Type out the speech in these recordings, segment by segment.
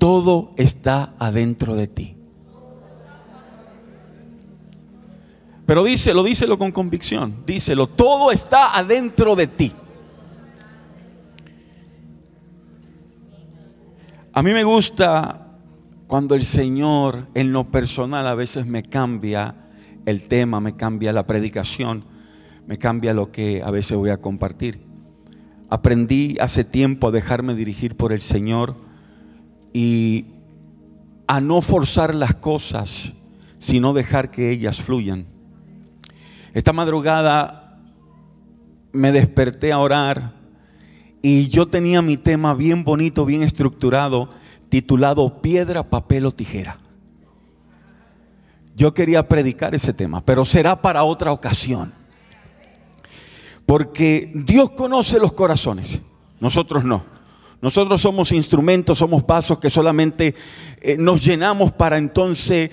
todo está adentro de ti. Pero díselo con convicción. Díselo, todo está adentro de ti. A mí me gusta cuando el Señor en lo personal a veces me cambia el tema, me cambia la predicación, me cambia lo que a veces voy a compartir. Aprendí hace tiempo a dejarme dirigir por el Señor y a no forzar las cosas, sino dejar que ellas fluyan. Esta madrugada me desperté a orar y yo tenía mi tema bien bonito, bien estructurado, titulado Piedra, Papel o Tijera. Yo quería predicar ese tema, pero será para otra ocasión. Porque Dios conoce los corazones, nosotros no. Nosotros somos instrumentos, somos vasos que solamente nos llenamos para entonces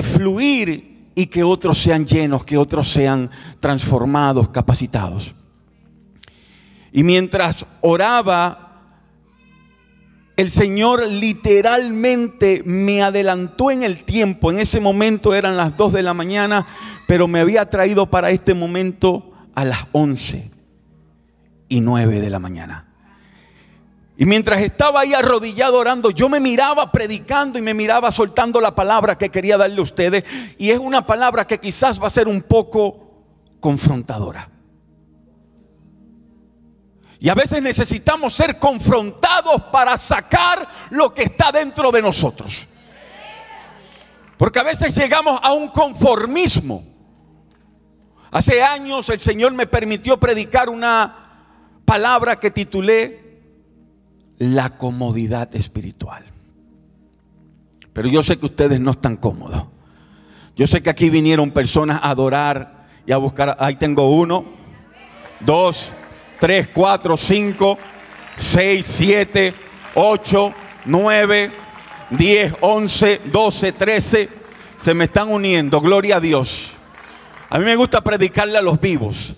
fluir y que otros sean llenos, que otros sean transformados, capacitados. Y mientras oraba, el Señor literalmente me adelantó en el tiempo. En ese momento eran las 2 de la mañana, pero me había traído para este momento a las 11:09 de la mañana. Y mientras estaba ahí arrodillado orando, yo me miraba predicando y me miraba soltando la palabra que quería darle a ustedes. Y es una palabra que quizás va a ser un poco confrontadora. Y a veces necesitamos ser confrontados para sacar lo que está dentro de nosotros. Porque a veces llegamos a un conformismo. Hace años el Señor me permitió predicar una palabra que titulé la comodidad espiritual. Pero yo sé que ustedes no están cómodos. Yo sé que aquí vinieron personas a adorar y a buscar. Ahí tengo 1, 2, 3, 4, 5, 6, 7, 8, 9, 10, 11, 12, 13. Se me están uniendo, gloria a Dios. A mí me gusta predicarle a los vivos,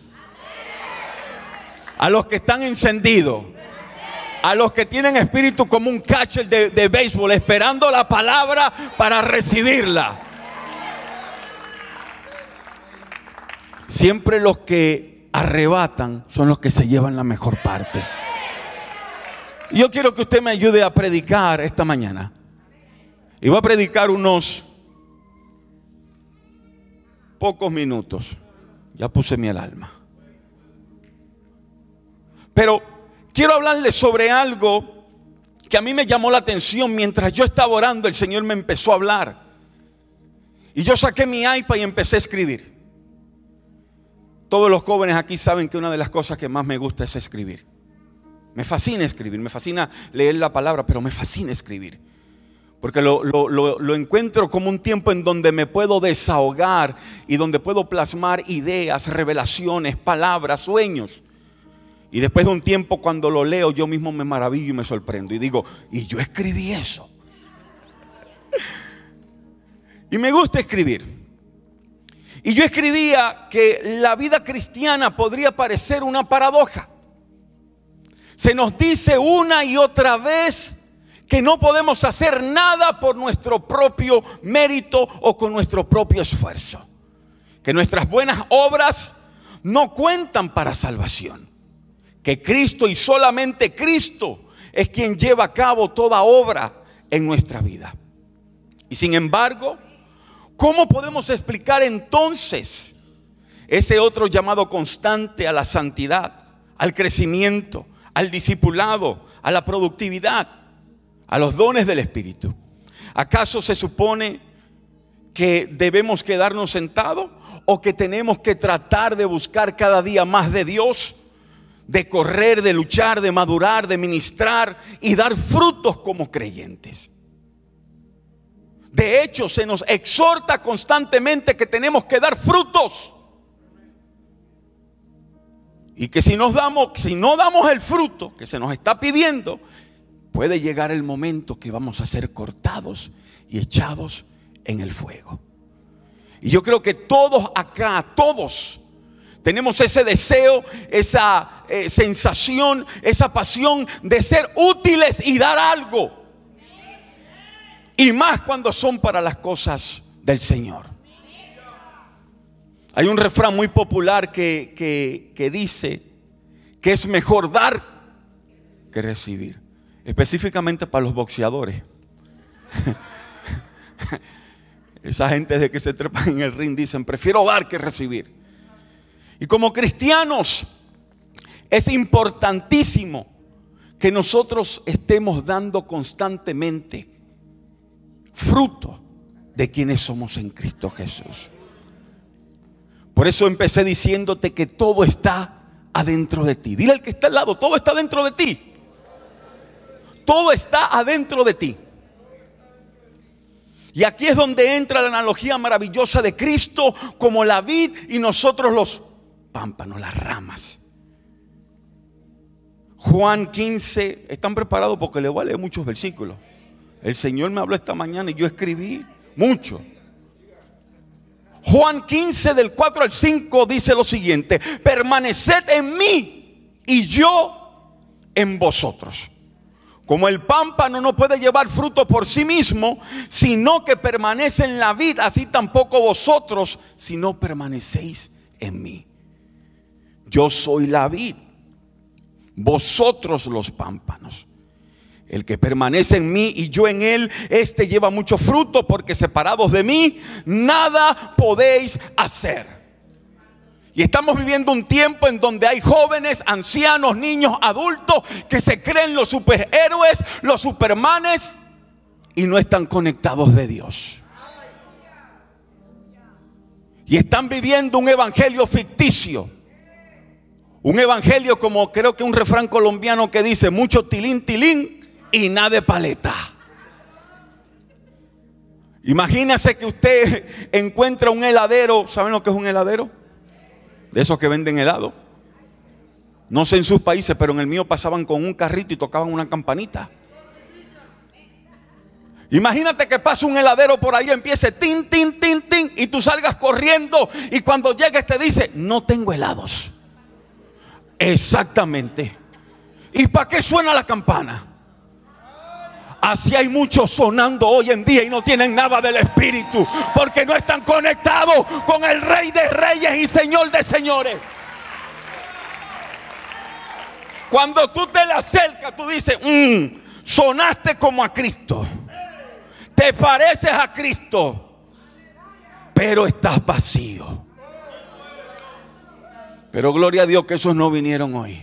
a los que están encendidos, a los que tienen espíritu como un catcher de béisbol, esperando la palabra para recibirla. Siempre los que arrebatan son los que se llevan la mejor parte. Yo quiero que usted me ayude a predicar esta mañana. Y voy a predicar unos pocos minutos. Ya puse mi alarma. Pero quiero hablarles sobre algo que a mí me llamó la atención. Mientras yo estaba orando, el Señor me empezó a hablar. Y yo saqué mi iPad y empecé a escribir. Todos los jóvenes aquí saben que una de las cosas que más me gusta es escribir. Me fascina escribir, me fascina leer la palabra, pero me fascina escribir. Porque lo encuentro como un tiempo en donde me puedo desahogar y donde puedo plasmar ideas, revelaciones, palabras, sueños. Y después de un tiempo, cuando lo leo, yo mismo me maravillo y me sorprendo. Y digo, y yo escribí eso. Y me gusta escribir. Y yo escribía que la vida cristiana podría parecer una paradoja. Se nos dice una y otra vez que no podemos hacer nada por nuestro propio mérito o con nuestro propio esfuerzo. Que nuestras buenas obras no cuentan para salvación. Que Cristo y solamente Cristo es quien lleva a cabo toda obra en nuestra vida. Y sin embargo, ¿cómo podemos explicar entonces ese otro llamado constante a la santidad, al crecimiento, al discipulado, a la productividad, a los dones del Espíritu? ¿Acaso se supone que debemos quedarnos sentados o que tenemos que tratar de buscar cada día más de Dios? De correr, de luchar, de madurar, de ministrar y dar frutos como creyentes. De hecho, se nos exhorta constantemente que tenemos que dar frutos. Y que si no damos el fruto que se nos está pidiendo, puede llegar el momento que vamos a ser cortados y echados en el fuego. Y yo creo que todos acá, todos tenemos ese deseo, esa sensación, esa pasión de ser útiles y dar algo. Y más cuando son para las cosas del Señor. Hay un refrán muy popular que dice que es mejor dar que recibir. Específicamente para los boxeadores. Esa gente de que se trepan en el ring dicen: prefiero dar que recibir. Y como cristianos es importantísimo que nosotros estemos dando constantemente fruto de quienes somos en Cristo Jesús. Por eso empecé diciéndote que todo está adentro de ti. Dile al que está al lado: todo está dentro de ti. Todo está adentro de ti. Y aquí es donde entra la analogía maravillosa de Cristo como la vid y nosotros los pámpanos, las ramas. Juan 15, ¿están preparados? Porque les voy a leer muchos versículos. El Señor me habló esta mañana y yo escribí mucho. Juan 15 del 4 al 5 dice lo siguiente: permaneced en mí y yo en vosotros. Como el pámpano no puede llevar fruto por sí mismo, sino que permanece en la vid, así tampoco vosotros, si no permanecéis en mí. Yo soy la vid, vosotros los pámpanos. El que permanece en mí y yo en él, este lleva mucho fruto, porque separados de mí nada podéis hacer. Y estamos viviendo un tiempo en donde hay jóvenes, ancianos, niños, adultos que se creen los superhéroes, los supermanes, y no están conectados de Dios. Y están viviendo un evangelio ficticio. Un evangelio como creo que un refrán colombiano que dice: mucho tilín, tilín y nada de paleta. Imagínese que usted encuentra un heladero. ¿Saben lo que es un heladero? De esos que venden helado. No sé en sus países, pero en el mío pasaban con un carrito y tocaban una campanita. Imagínate que pasa un heladero por ahí, empiece tin, tin, tin, tin, y tú salgas corriendo, y cuando llegues te dice: no tengo helados. Exactamente. ¿Y para qué suena la campana? Así hay muchos sonando hoy en día y no tienen nada del Espíritu, porque no están conectados con el Rey de Reyes y Señor de Señores. Cuando tú te le acercas, tú dices: sonaste como a Cristo, te pareces a Cristo, pero estás vacío. Pero gloria a Dios que esos no vinieron hoy.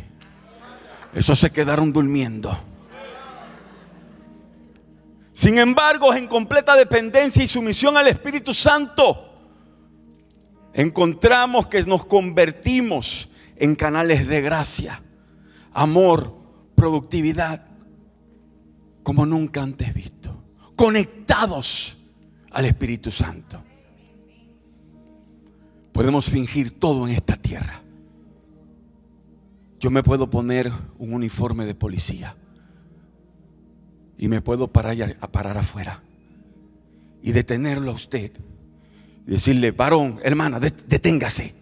Esos se quedaron durmiendo. Sin embargo, en completa dependencia y sumisión al Espíritu Santo, encontramos que nos convertimos en canales de gracia, amor, productividad, como nunca antes visto, conectados al Espíritu Santo. Podemos fingir todo en esta tierra. Yo me puedo poner un uniforme de policía y me puedo parar afuera y detenerlo a usted y decirle: varón, hermana, deténgase.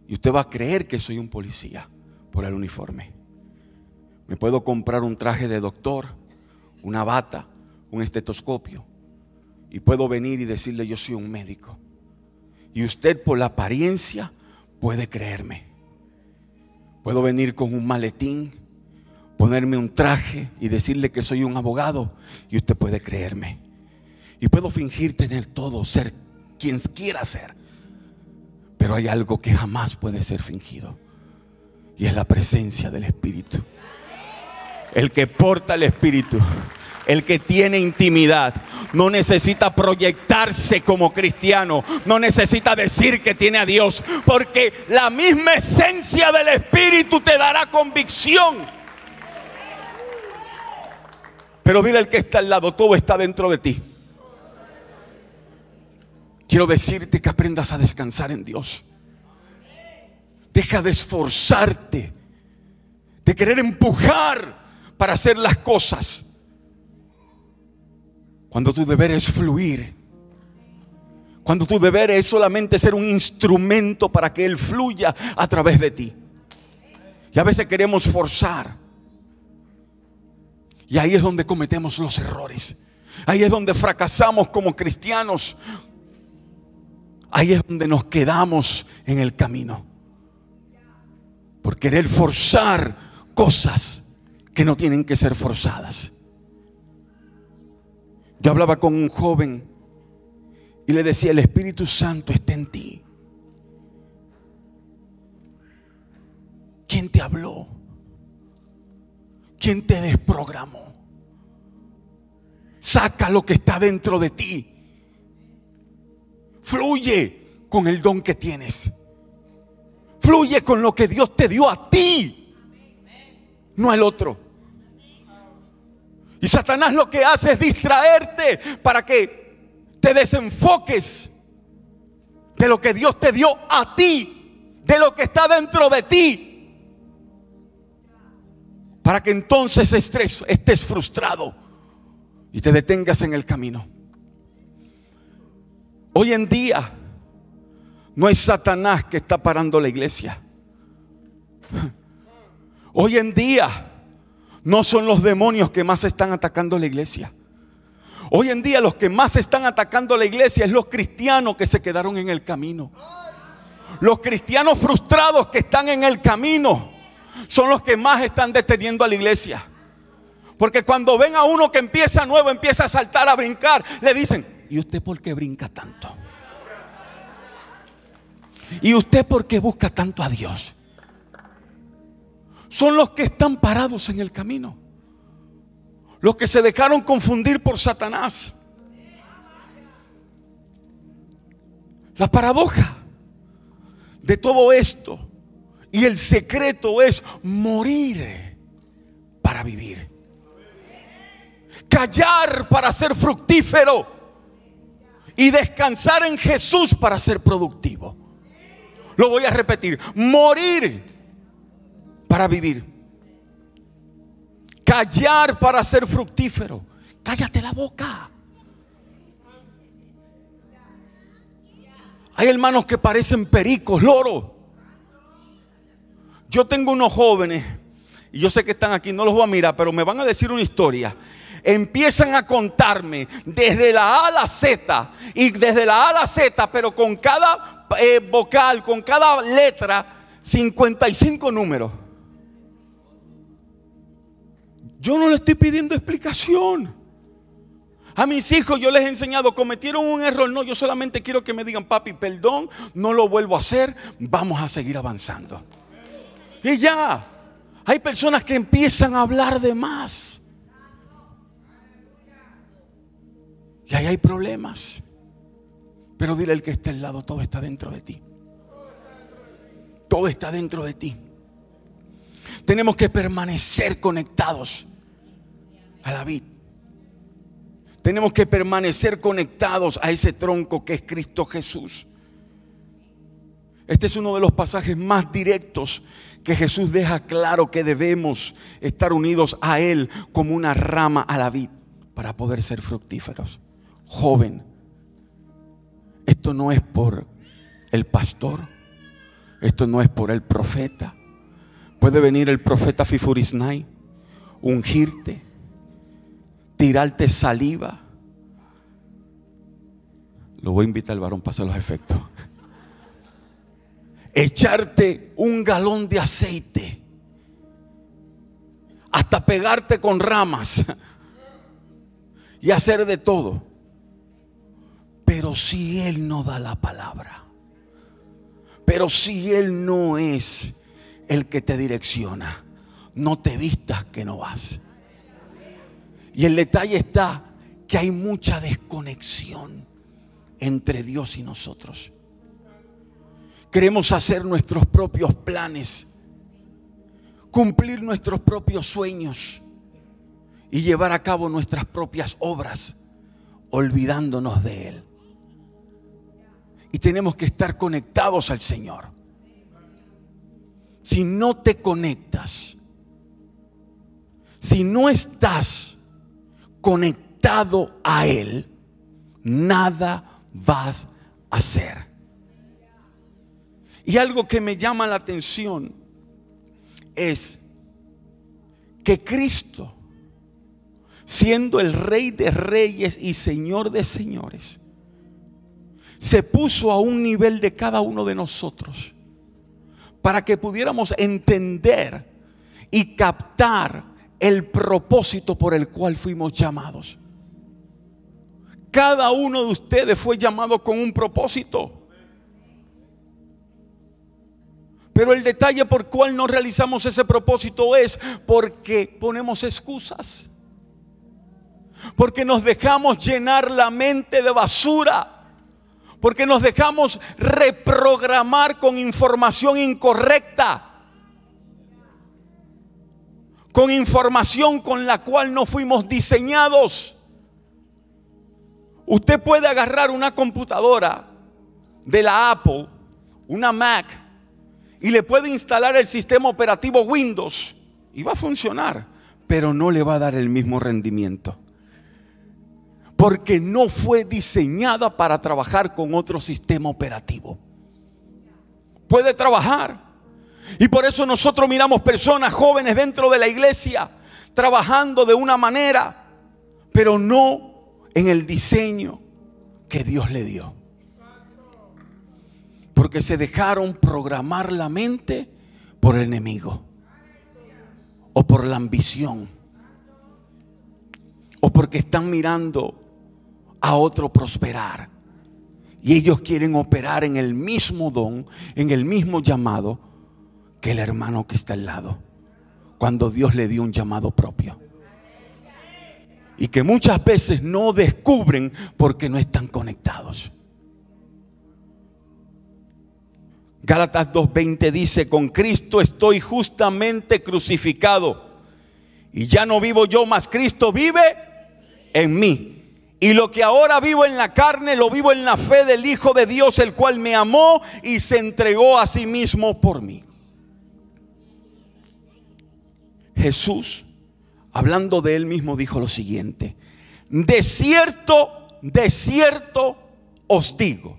Y usted va a creer que soy un policía por el uniforme. Me puedo comprar un traje de doctor, una bata, un estetoscopio, y puedo venir y decirle: yo soy un médico. Y usted, por la apariencia, puede creerme. Puedo venir con un maletín, ponerme un traje y decirle que soy un abogado, y usted puede creerme. Y puedo fingir tener todo, ser quien quiera ser. Pero hay algo que jamás puede ser fingido, y es la presencia del Espíritu. El que porta el Espíritu, el que tiene intimidad, no necesita proyectarse como cristiano, no necesita decir que tiene a Dios, porque la misma esencia del Espíritu te dará convicción. Pero dile al que está al lado: todo está dentro de ti. Quiero decirte que aprendas a descansar en Dios. Deja de esforzarte, de querer empujar para hacer las cosas, cuando tu deber es fluir, cuando tu deber es solamente ser un instrumento para que Él fluya a través de ti. Y a veces queremos forzar, y ahí es donde cometemos los errores. Ahí es donde fracasamos como cristianos. Ahí es donde nos quedamos en el camino, por querer forzar cosas que no tienen que ser forzadas. Yo hablaba con un joven y le decía: el Espíritu Santo está en ti. ¿Quién te habló? ¿Quién te desprogramó? Saca lo que está dentro de ti. Fluye con el don que tienes. Fluye con lo que Dios te dio a ti, no al otro. Y Satanás lo que hace es distraerte para que te desenfoques de lo que Dios te dio a ti, de lo que está dentro de ti, para que entonces estés frustrado y te detengas en el camino. Hoy en día no es Satanás que está parando la iglesia. Hoy en día no son los demonios que más están atacando la iglesia. Hoy en día los que más están atacando la iglesia es los cristianos que se quedaron en el camino. Los cristianos frustrados que están en el camino son los que más están deteniendo a la iglesia. Porque cuando ven a uno que empieza nuevo, empieza a saltar, a brincar, le dicen: ¿y usted por qué brinca tanto? ¿Y usted por qué busca tanto a Dios? Son los que están parados en el camino, los que se dejaron confundir por Satanás. La paradoja de todo esto y el secreto es morir para vivir, callar para ser fructífero y descansar en Jesús para ser productivo. Lo voy a repetir: morir para vivir, callar para ser fructífero. Cállate la boca. Hay hermanos que parecen pericos, loros. Yo tengo unos jóvenes, y yo sé que están aquí, no los voy a mirar, pero me van a decir una historia. Empiezan a contarme desde la A a la Z, y desde la A a la Z, pero con cada vocal, con cada letra, 55 números. Yo no le estoy pidiendo explicación. A mis hijos yo les he enseñado: cometieron un error, no, yo solamente quiero que me digan: papi, perdón, no lo vuelvo a hacer, vamos a seguir avanzando. Y ya. Hay personas que empiezan a hablar de más, y ahí hay problemas. Pero dile al que está al lado: todo está dentro de ti. Todo está dentro de ti. Tenemos que permanecer conectados a la vid. Tenemos que permanecer conectados a ese tronco que es Cristo Jesús. Este es uno de los pasajes más directos que Jesús deja claro que debemos estar unidos a Él como una rama a la vid para poder ser fructíferos. Joven, esto no es por el pastor, esto no es por el profeta. Puede venir el profeta Fifurisnay, ungirte, tirarte saliva. Lo voy a invitar al varón para hacer los efectos. Echarte un galón de aceite, hasta pegarte con ramas y hacer de todo. Pero si Él no da la palabra, pero si Él no es el que te direcciona, no te vistas que no vas. Y el detalle está que hay mucha desconexión entre Dios y nosotros. Queremos hacer nuestros propios planes, cumplir nuestros propios sueños y llevar a cabo nuestras propias obras, olvidándonos de Él. Y tenemos que estar conectados al Señor. Si no te conectas, si no estás conectado a Él, nada vas a hacer. Y algo que me llama la atención es que Cristo siendo el Rey de Reyes y Señor de Señores, se puso a un nivel de cada uno de nosotros para que pudiéramos entender y captar el propósito por el cual fuimos llamados. Cada uno de ustedes fue llamado con un propósito. Pero el detalle por cual no realizamos ese propósito es porque ponemos excusas. Porque nos dejamos llenar la mente de basura. Porque nos dejamos reprogramar con información incorrecta. Con información con la cual no fuimos diseñados. Usted puede agarrar una computadora de la Apple, una Mac, y le puede instalar el sistema operativo Windows y va a funcionar, pero no le va a dar el mismo rendimiento. Porque no fue diseñada para trabajar con otro sistema operativo. Puede trabajar. Y por eso nosotros miramos personas jóvenes dentro de la iglesia trabajando de una manera, pero no en el diseño que Dios le dio. Porque se dejaron programar la mente por el enemigo, o por la ambición, o porque están mirando a otro prosperar y ellos quieren operar en el mismo don, en el mismo llamado que el hermano que está al lado, cuando Dios le dio un llamado propio. Y que muchas veces no descubren porque no están conectados. Gálatas 2:20 dice: con Cristo estoy justamente crucificado, y ya no vivo yo, mas Cristo vive en mí. Y lo que ahora vivo en la carne, lo vivo en la fe del Hijo de Dios, el cual me amó y se entregó a sí mismo por mí. Jesús, hablando de él mismo, dijo lo siguiente: de cierto os digo.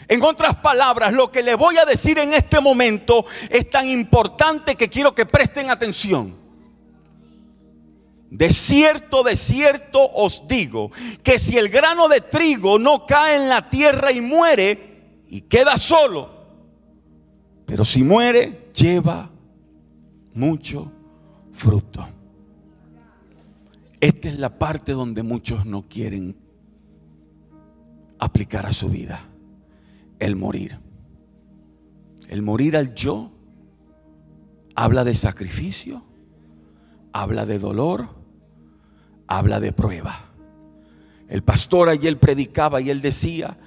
En otras palabras, lo que le voy a decir en este momento es tan importante que quiero que presten atención. De cierto os digo, que si el grano de trigo no cae en la tierra y muere, y queda solo, pero si muere, lleva mucho fruto. Esta es la parte donde muchos no quieren aplicar a su vida: el morir. El morir al yo habla de sacrificio, habla de dolor, habla de prueba. El pastor ayer predicaba y él decía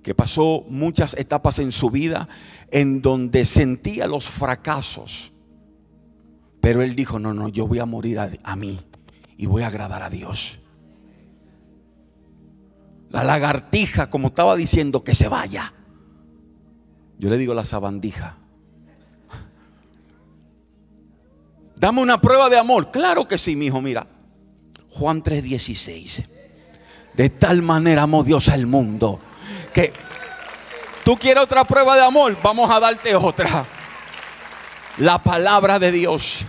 que pasó muchas etapas en su vida en donde sentía los fracasos, pero él dijo: no, yo voy a morir a mí y voy a agradar a Dios. La lagartija, como estaba diciendo, que se vaya. Yo le digo la sabandija. Dame una prueba de amor. Claro que sí, mi hijo. Mira, Juan 3:16. De tal manera amó Dios al mundo que tú quieres otra prueba de amor, vamos a darte otra. La palabra de Dios.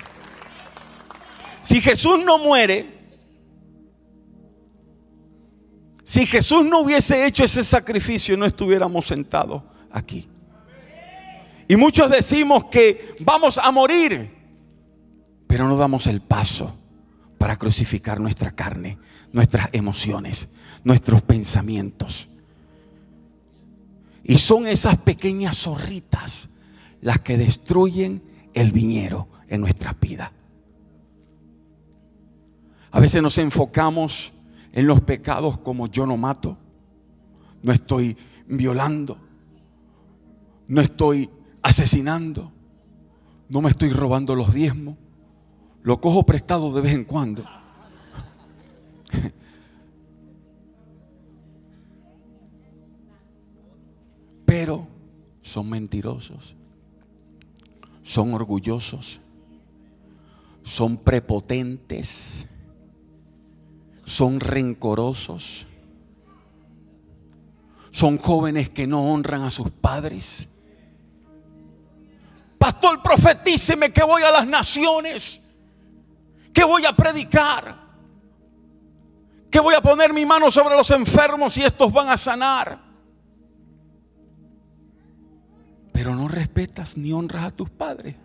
Si Jesús no muere, si Jesús no hubiese hecho ese sacrificio, no estuviéramos sentados aquí. Y muchos decimos que vamos a morir, pero no damos el paso para crucificar nuestra carne, nuestras emociones, nuestros pensamientos. Y son esas pequeñas zorritas las que destruyen el viñedo en nuestras vidas. A veces nos enfocamos en los pecados como: yo no mato, no estoy violando, no estoy asesinando, no me estoy robando los diezmos, lo cojo prestado de vez en cuando. Pero son mentirosos, son orgullosos, son prepotentes, son rencorosos, son jóvenes que no honran a sus padres. Pastor, profetíceme que voy a las naciones, que voy a predicar. que voy a poner mi mano sobre los enfermos y estos van a sanar. Pero no respetas ni honras a tus padres.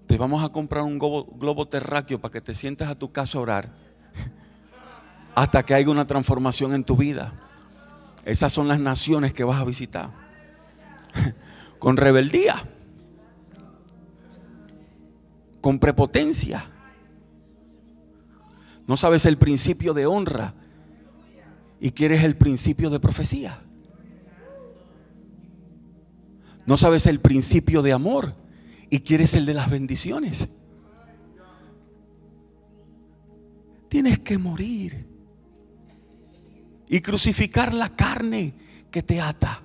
Te vamos a comprar un globo terráqueo para que te sientes a tu casa a orar hasta que haya una transformación en tu vida. Esas son las naciones que vas a visitar. Con rebeldía, con prepotencia. No sabes el principio de honra y quieres el principio de profecía. No sabes el principio de amor y quieres el de las bendiciones. Tienes que morir y crucificar la carne que te ata.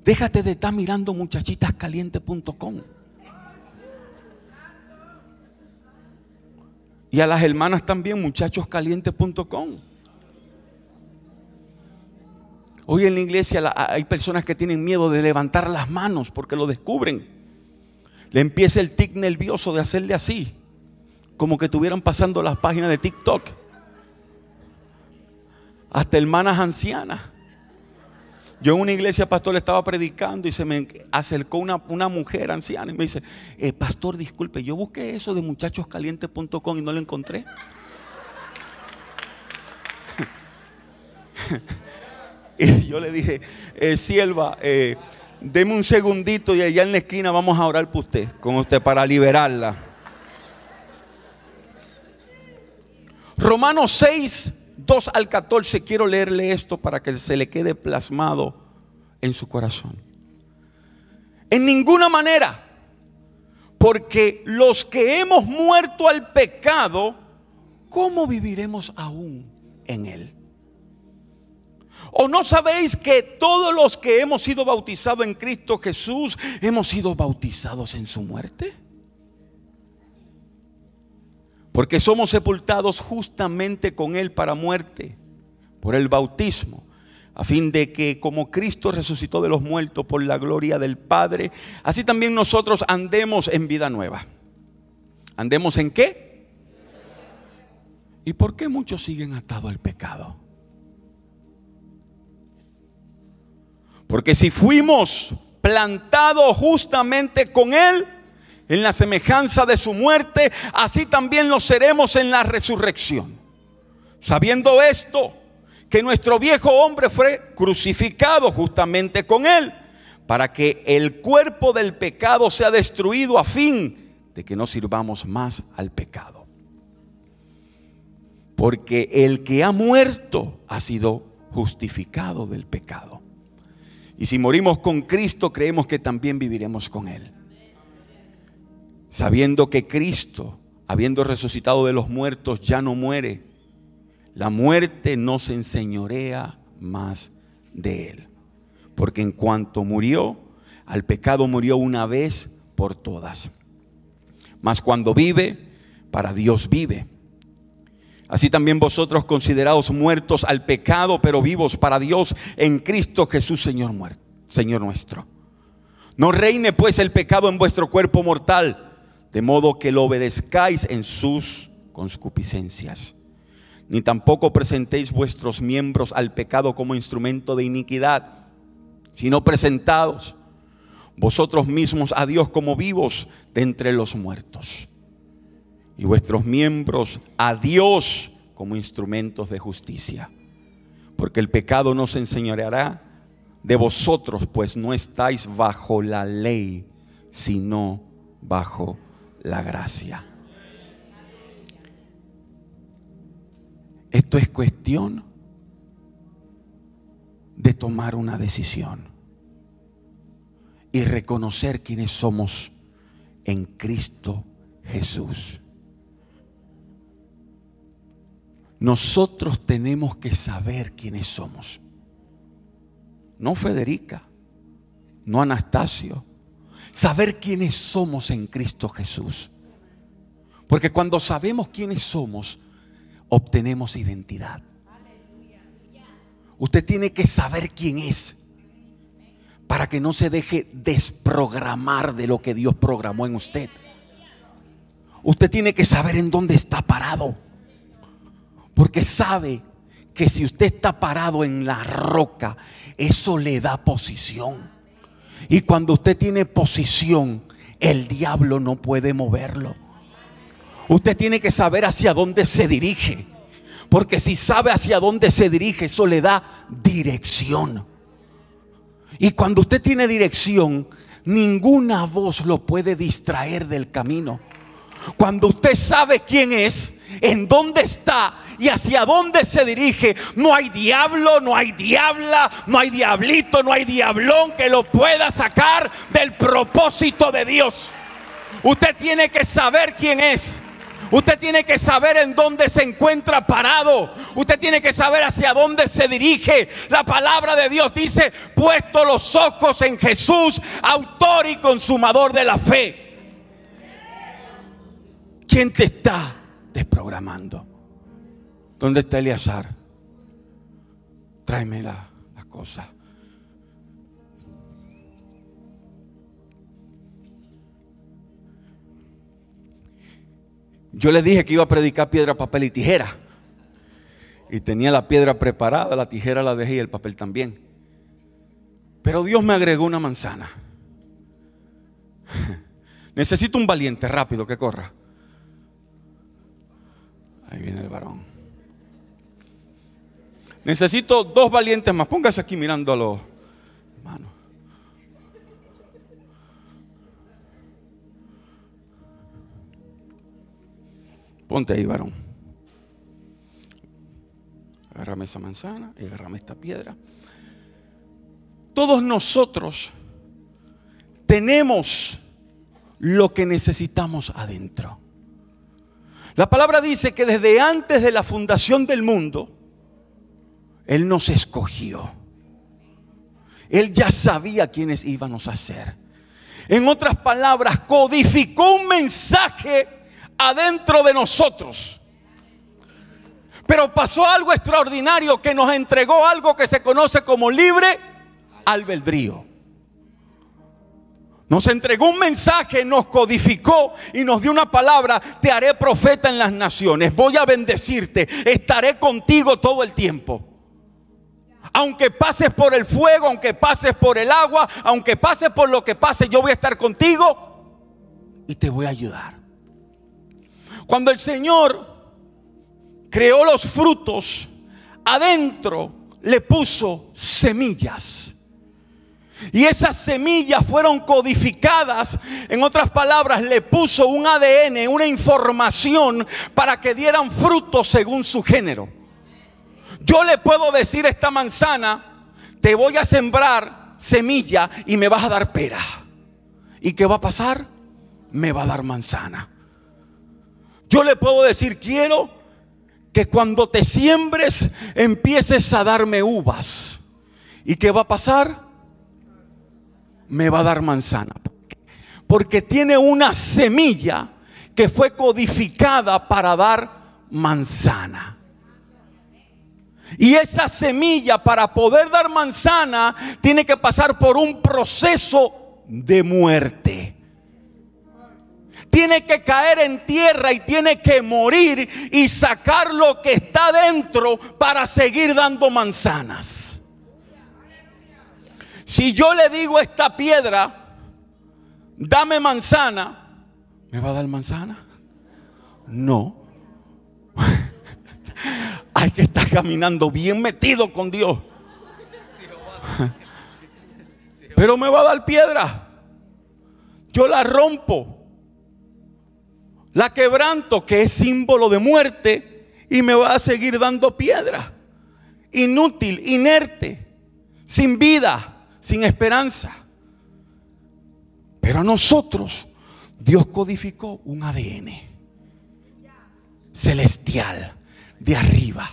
Déjate de estar mirando muchachitascalientes.com. Y a las hermanas también, muchachoscalientes.com. Hoy en la iglesia hay personas que tienen miedo de levantar las manos porque lo descubren. Le empieza el tic nervioso de hacerle así, como que estuvieran pasando las páginas de TikTok. Hasta hermanas ancianas. Yo en una iglesia, pastor, estaba predicando y se me acercó una mujer anciana y me dice: pastor, disculpe, yo busqué eso de muchachoscalientes.com y no lo encontré. Y yo le dije: sierva, deme un segundito y allá en la esquina vamos a orar por usted, con usted, para liberarla. Romanos 6, 2 al 14, quiero leerle esto para que se le quede plasmado en su corazón. En ninguna manera, porque los que hemos muerto al pecado, ¿cómo viviremos aún en él? ¿O no sabéis que todos los que hemos sido bautizados en Cristo Jesús hemos sido bautizados en su muerte? Porque somos sepultados justamente con Él para muerte por el bautismo, a fin de que como Cristo resucitó de los muertos por la gloria del Padre, así también nosotros andemos en vida nueva. ¿Andemos en qué? ¿Y por qué muchos siguen atados al pecado? Porque si fuimos plantados justamente con Él en la semejanza de su muerte, así también lo seremos en la resurrección. Sabiendo esto, que nuestro viejo hombre fue crucificado justamente con Él, para que el cuerpo del pecado sea destruido, a fin de que no sirvamos más al pecado. Porque el que ha muerto ha sido justificado del pecado. Y si morimos con Cristo, creemos que también viviremos con Él. Sabiendo que Cristo, habiendo resucitado de los muertos, ya no muere, la muerte no se enseñorea más de Él. Porque en cuanto murió, al pecado murió una vez por todas. Mas cuando vive, para Dios vive. Así también vosotros, considerados muertos al pecado, pero vivos para Dios en Cristo Jesús, Señor nuestro. No reine pues el pecado en vuestro cuerpo mortal, de modo que lo obedezcáis en sus concupiscencias. Ni tampoco presentéis vuestros miembros al pecado como instrumento de iniquidad, sino presentados vosotros mismos a Dios como vivos de entre los muertos, y vuestros miembros a Dios como instrumentos de justicia. Porque el pecado no se enseñoreará de vosotros, pues no estáis bajo la ley, sino bajo la gracia. Esto es cuestión de tomar una decisión y reconocer quiénes somos en Cristo Jesús. Nosotros tenemos que saber quiénes somos. No Federica, no Anastasio. Saber quiénes somos en Cristo Jesús. Porque cuando sabemos quiénes somos, obtenemos identidad. Usted tiene que saber quién es, para que no se deje desprogramar de lo que Dios programó en usted. usted tiene que saber en dónde está parado. Porque sabe que si usted está parado en la roca, eso le da posición. Y cuando usted tiene posición, el diablo no puede moverlo. Usted tiene que saber hacia dónde se dirige. Porque si sabe hacia dónde se dirige, eso le da dirección. Y cuando usted tiene dirección, ninguna voz lo puede distraer del camino. Cuando usted sabe quién es, en dónde está y hacia dónde se dirige, no hay diablo, no hay diabla, no hay diablito, no hay diablón que lo pueda sacar del propósito de Dios. Usted tiene que saber quién es. Usted tiene que saber en dónde se encuentra parado. Usted tiene que saber hacia dónde se dirige. La palabra de Dios dice: puesto los ojos en Jesús, autor y consumador de la fe. ¿Quién te está desprogramando? ¿Dónde está Eleazar? Tráeme la cosa. Yo les dije que iba a predicar piedra, papel y tijera. Y tenía la piedra preparada, la tijera la dejé y el papel también. Pero Dios me agregó una manzana. Necesito un valiente rápido que corra. Ahí viene el varón. Necesito 2 valientes más. Póngase aquí mirando a los hermanos. Ponte ahí, varón. Agárrame esa manzana y agárrame esta piedra. Todos nosotros tenemos lo que necesitamos adentro. La palabra dice que desde antes de la fundación del mundo, Él nos escogió. Él ya sabía quiénes íbamos a ser. En otras palabras, codificó un mensaje adentro de nosotros. Pero pasó algo extraordinario, que nos entregó algo que se conoce como libre albedrío. Nos entregó un mensaje, nos codificó y nos dio una palabra: te haré profeta en las naciones, voy a bendecirte, estaré contigo todo el tiempo. Aunque pases por el fuego, aunque pases por el agua, aunque pases por lo que pase, yo voy a estar contigo y te voy a ayudar. Cuando el Señor creó los frutos, adentro le puso semillas. Y esas semillas fueron codificadas. En otras palabras, le puso un ADN, una información para que dieran frutos según su género. Yo le puedo decir a esta manzana: te voy a sembrar semilla y me vas a dar pera. ¿Y qué va a pasar? Me va a dar manzana. Yo le puedo decir: quiero que cuando te siembres empieces a darme uvas. ¿Y qué va a pasar? Me va a dar manzana. Porque tiene una semilla que fue codificada para dar manzana. Y esa semilla, para poder dar manzana, tiene que pasar por un proceso de muerte. Tiene que caer en tierra y tiene que morir y sacar lo que está dentro para seguir dando manzanas. Si yo le digo a esta piedra: dame manzana, ¿me va a dar manzana? No. Hay que estar caminando bien metido con Dios. Pero me va a dar piedra. Yo la rompo, la quebranto, que es símbolo de muerte, y me va a seguir dando piedra. Inútil, inerte, sin vida, sin esperanza. Pero a nosotros Dios codificó un ADN celestial, de arriba,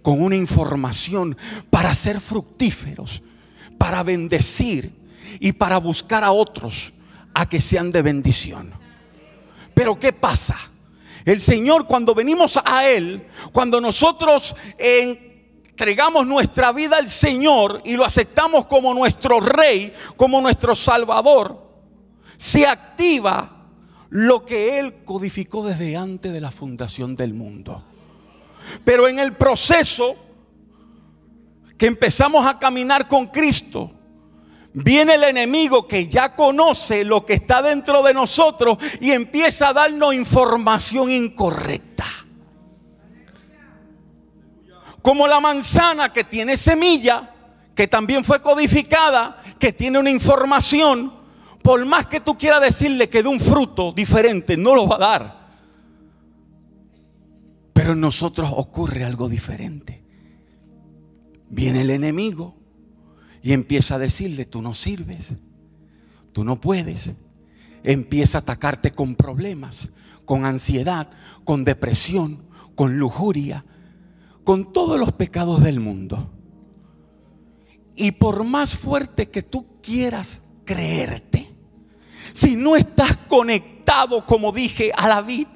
con una información para ser fructíferos, para bendecir y para buscar a otros a que sean de bendición. Pero ¿qué pasa? El Señor, cuando venimos a Él, cuando nosotros entregamos nuestra vida al Señor y lo aceptamos como nuestro Rey, como nuestro Salvador, se activa lo que Él codificó desde antes de la fundación del mundo. Pero en el proceso que empezamos a caminar con Cristo, viene el enemigo que ya conoce lo que está dentro de nosotros y empieza a darnos información incorrecta. Como la manzana que tiene semilla, que también fue codificada, que tiene una información, por más que tú quieras decirle que dé un fruto diferente, no lo va a dar. Pero en nosotros ocurre algo diferente. Viene el enemigo y empieza a decirle: tú no sirves, tú no puedes. Empieza a atacarte con problemas, con ansiedad, con depresión, con lujuria, con todos los pecados del mundo. Y por más fuerte que tú quieras creerte, si no estás conectado, como dije, a la vid,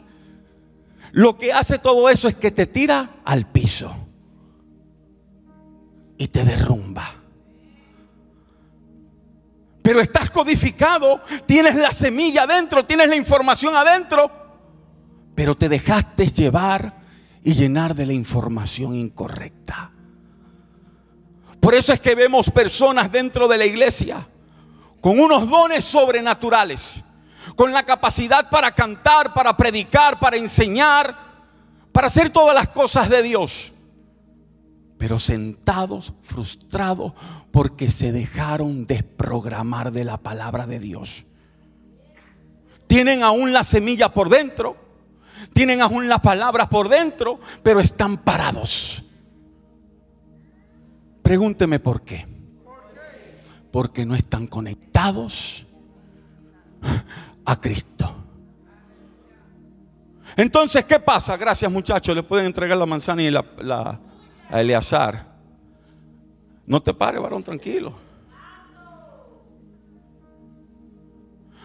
lo que hace todo eso es que te tira al piso y te derrumba. Pero estás codificado, tienes la semilla adentro, tienes la información adentro, pero te dejaste llevar y llenar de la información incorrecta. Por eso es que vemos personas dentro de la iglesia con unos dones sobrenaturales, con la capacidad para cantar, para predicar, para enseñar, para hacer todas las cosas de Dios, pero sentados, frustrados, porque se dejaron desprogramar de la palabra de Dios. Tienen aún la semilla por dentro, tienen aún las palabras por dentro, pero están parados. Pregúnteme por qué. Porque no están conectados a Cristo. Entonces, ¿qué pasa? Gracias, muchachos. Le pueden entregar la manzana y a Eleazar. No te pares, varón, tranquilo.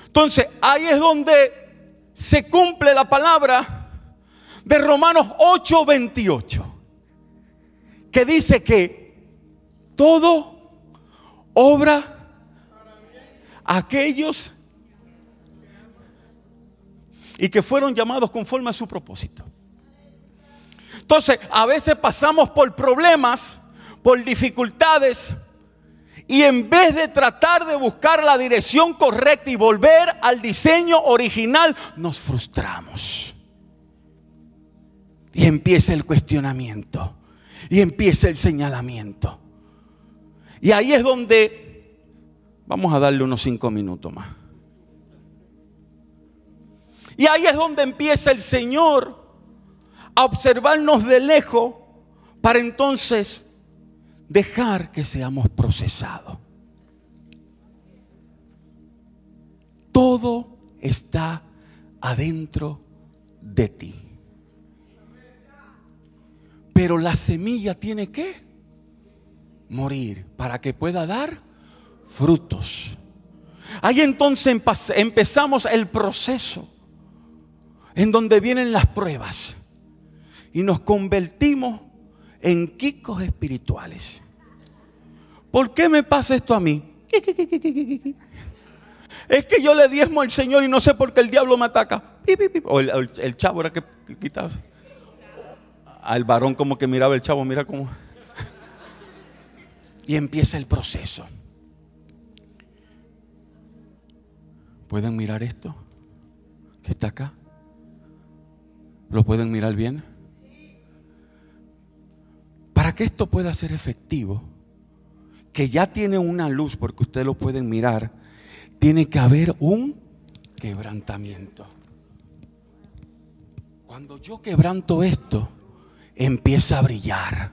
Entonces, ahí es donde se cumple la palabra de Romanos 8:28, que dice que todo obra a aquellos y que fueron llamados conforme a su propósito. Entonces, a veces pasamos por problemas, por dificultades, y en vez de tratar de buscar la dirección correcta y volver al diseño original, nos frustramos. Y empieza el cuestionamiento, y empieza el señalamiento. Y ahí es donde vamos a darle unos 5 minutos más. Y ahí es donde empieza el Señor a observarnos de lejos para entonces dejar que seamos procesados. Todo está adentro de ti. Pero la semilla tiene que morir para que pueda dar frutos. Ahí entonces empezamos el proceso en donde vienen las pruebas y nos convertimos en quicos espirituales. ¿Por qué me pasa esto a mí? Es que yo le diezmo al Señor y no sé por qué el diablo me ataca. O el chavo era que quitaba. Al varón como que miraba el chavo, mira cómo. Y empieza el proceso. ¿Pueden mirar esto que está acá? ¿Lo pueden mirar bien? Para que esto pueda ser efectivo, que ya tiene una luz porque ustedes lo pueden mirar, tiene que haber un quebrantamiento. Cuando yo quebranto esto, empieza a brillar.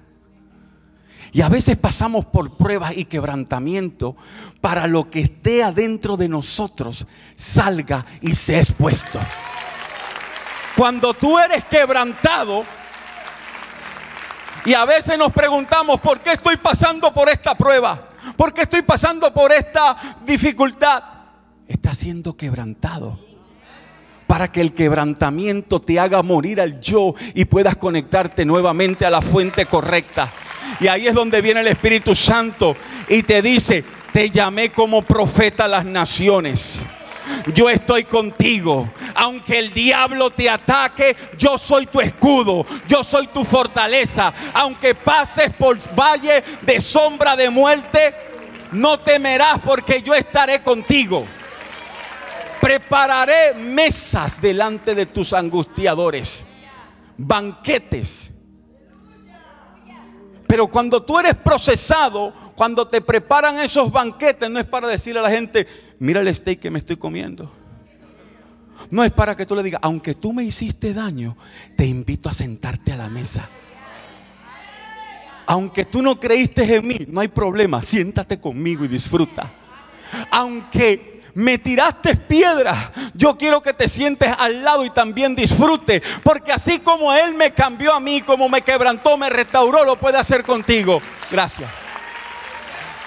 Y a veces pasamos por pruebas y quebrantamiento para lo que esté adentro de nosotros salga y sea expuesto. Cuando tú eres quebrantado, y a veces nos preguntamos: ¿por qué estoy pasando por esta prueba? ¿Por qué estoy pasando por esta dificultad? Estás siendo quebrantado para que el quebrantamiento te haga morir al yo y puedas conectarte nuevamente a la fuente correcta. Y ahí es donde viene el Espíritu Santo y te dice: te llamé como profeta a las naciones. yo estoy contigo. Aunque el diablo te ataque, yo soy tu escudo, yo soy tu fortaleza. Aunque pases por valle de sombra de muerte, no temerás, porque yo estaré contigo. Prepararé mesas delante de tus angustiadores, banquetes. Pero cuando tú eres procesado, cuando te preparan esos banquetes, no es para decirle a la gente: mira el steak que me estoy comiendo. No es para que tú le digas: aunque tú me hiciste daño, te invito a sentarte a la mesa. Aunque tú no creíste en mí, no hay problema, siéntate conmigo y disfruta. Aunque me tiraste piedras, yo quiero que te sientes al lado y también disfrute. Porque así como Él me cambió a mí, como me quebrantó, me restauró, lo puede hacer contigo. Gracias.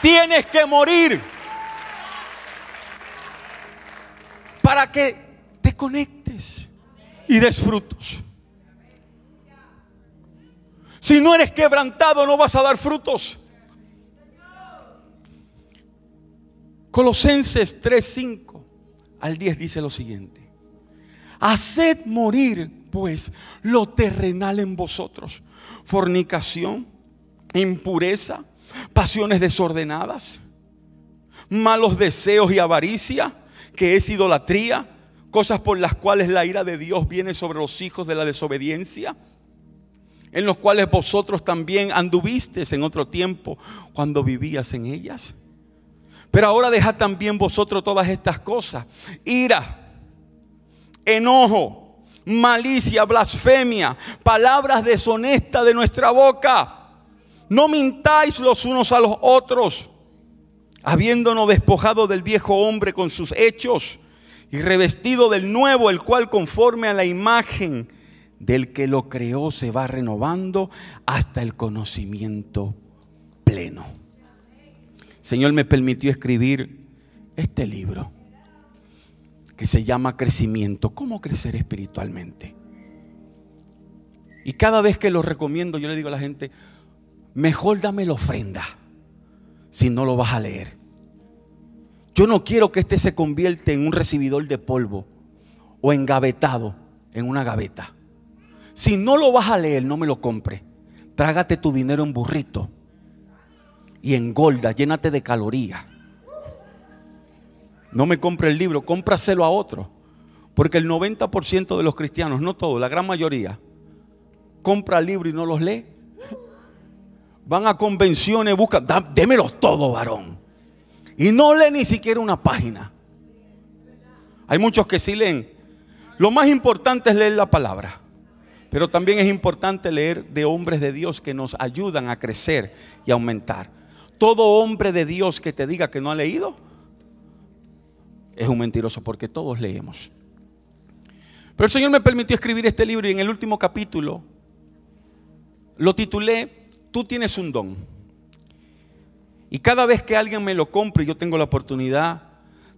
Tienes que morir para que te conectes y des frutos. Si no eres quebrantado, no vas a dar frutos. Colosenses 3:5 al 10 dice lo siguiente: haced morir pues lo terrenal en vosotros: fornicación, impureza, pasiones desordenadas, malos deseos y avaricia, que es idolatría, cosas por las cuales la ira de Dios viene sobre los hijos de la desobediencia, en los cuales vosotros también anduvisteis en otro tiempo cuando vivías en ellas. Pero ahora dejad también vosotros todas estas cosas: ira, enojo, malicia, blasfemia, palabras deshonestas de nuestra boca. No mintáis los unos a los otros, habiéndonos despojado del viejo hombre con sus hechos y revestido del nuevo, el cual conforme a la imagen del que lo creó se va renovando hasta el conocimiento pleno. Señor me permitió escribir este libro que se llama Crecimiento: cómo crecer espiritualmente. Y cada vez que lo recomiendo, yo le digo a la gente: mejor dame la ofrenda si no lo vas a leer. Yo no quiero que este se convierta en un recibidor de polvo o engavetado en una gaveta. Si no lo vas a leer, no me lo compres. Trágate tu dinero en burrito y engorda, llénate de calorías. No me compre el libro, cómpraselo a otro. Porque el 90% de los cristianos, no todos, la gran mayoría, compra el libro y no los lee. Van a convenciones, buscan: démelos todos, varón. Y no lee ni siquiera una página. Hay muchos que sí leen. Lo más importante es leer la palabra. Pero también es importante leer de hombres de Dios que nos ayudan a crecer y aumentar. Todo hombre de Dios que te diga que no ha leído es un mentiroso, porque todos leemos. Pero el Señor me permitió escribir este libro, y en el último capítulo lo titulé: tú tienes un don. Y cada vez que alguien me lo compre y yo tengo la oportunidad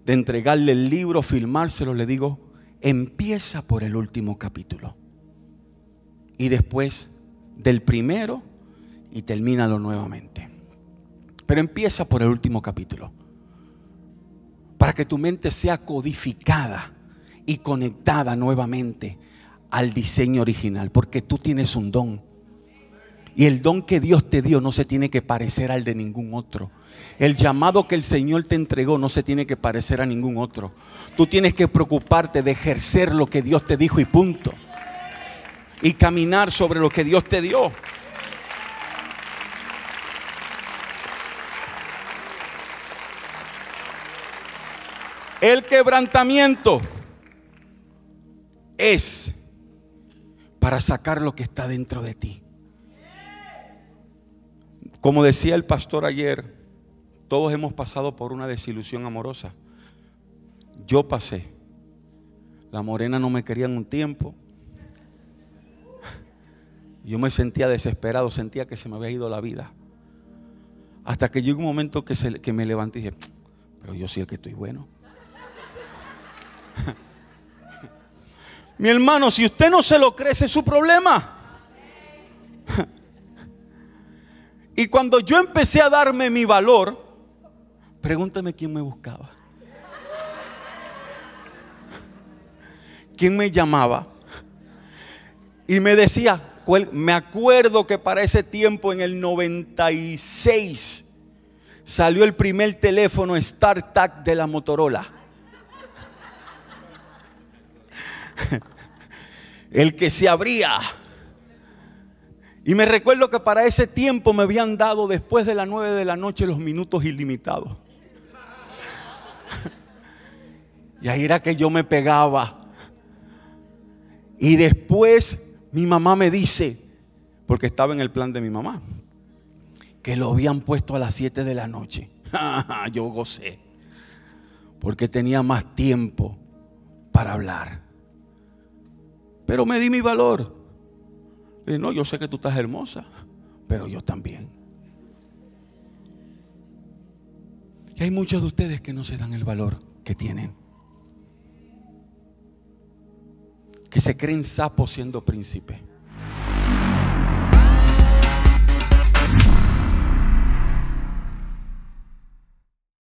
de entregarle el libro, firmárselo, le digo: empieza por el último capítulo y después del primero y termínalo nuevamente. Pero empieza por el último capítulo, para que tu mente sea codificada y conectada nuevamente al diseño original. Porque tú tienes un don, y el don que Dios te dio no se tiene que parecer al de ningún otro. El llamado que el Señor te entregó no se tiene que parecer a ningún otro. Tú tienes que preocuparte de ejercer lo que Dios te dijo y punto. Y caminar sobre lo que Dios te dio. El quebrantamiento es para sacar lo que está dentro de ti. Como decía el pastor ayer, todos hemos pasado por una desilusión amorosa. Yo pasé. La morena no me quería en un tiempo. Yo me sentía desesperado, sentía que se me había ido la vida. Hasta que llegó un momento que me levanté y dije: pero yo soy el que estoy bueno. Mi hermano, si usted no se lo cree, ese es su problema. Y cuando yo empecé a darme mi valor, pregúntame quién me buscaba. ¿quién me llamaba? Y me decía, me acuerdo que para ese tiempo, en el 96, salió el primer teléfono StarTAC de la Motorola. El que se abría. Y me recuerdo que para ese tiempo me habían dado, después de las 9 de la noche, los minutos ilimitados. Y ahí era que yo me pegaba. Y después mi mamá me dice, porque estaba en el plan de mi mamá, que lo habían puesto a las 7 de la noche. Yo gocé, porque tenía más tiempo para hablar. Pero me di mi valor. Y no, yo sé que tú estás hermosa, pero yo también. Y hay muchos de ustedes que no se dan el valor que tienen, que se creen sapos siendo príncipe.